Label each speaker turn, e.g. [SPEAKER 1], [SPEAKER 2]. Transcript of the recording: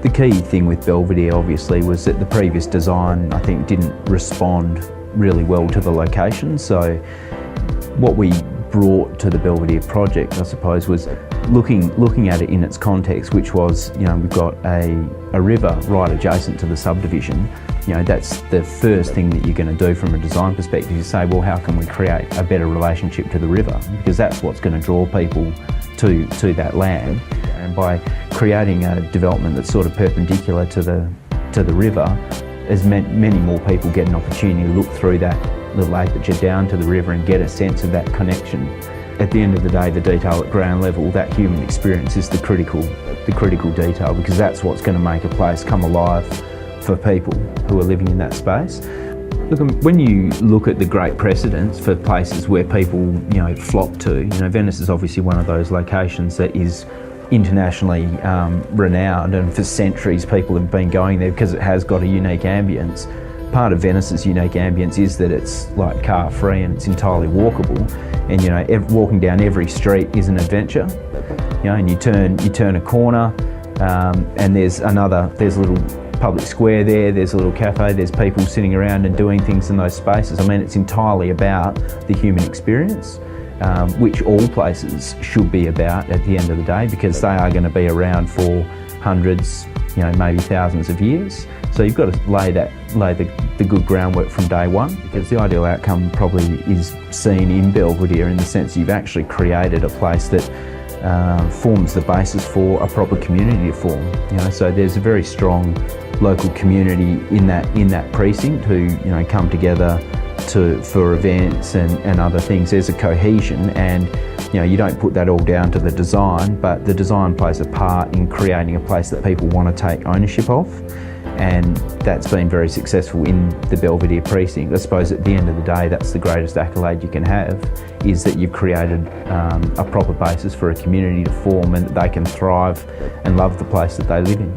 [SPEAKER 1] The key thing with Belvedere obviously was that the previous design, I think, didn't respond really well to the location. So what we brought to the Belvedere project, I suppose, was looking at it in its context, which was, we've got a river right adjacent to the subdivision. That's the first thing that you're going to do from a design perspective. You say, well, how can we create a better relationship to the river? Because that's what's going to draw people to that land. And by creating a development that's sort of perpendicular to the river, has meant many more people get an opportunity to look through that little aperture down to the river and get a sense of that connection. At the end of the day, the detail at ground level, that human experience is the critical detail, because that's what's going to make a place come alive for people who are living in that space. Look, when you look at the great precedents for places where people, flock to, Venice is obviously one of those locations that is internationally renowned, and for centuries people have been going there because it has got a unique ambience. Part of Venice's unique ambience is that it's like car free and it's entirely walkable, and walking down every street is an adventure. And you turn a corner and there's a little public square there's a little cafe, there's people sitting around and doing things in those spaces. I mean, it's entirely about the human experience, which all places should be about at the end of the day, because they are going to be around for hundreds, maybe thousands of years. So you've got to lay the good groundwork from day one, because the ideal outcome probably is seen in Belvedere, in the sense you've actually created a place that forms the basis for a proper community to form. So there's a very strong local community in that precinct who come together for events and other things. There's a cohesion, and you don't put that all down to the design, but the design plays a part in creating a place that people want to take ownership of. And that's been very successful in the Belvedere precinct. I suppose at the end of the day, that's the greatest accolade you can have, is that you've created a proper basis for a community to form and that they can thrive and love the place that they live in.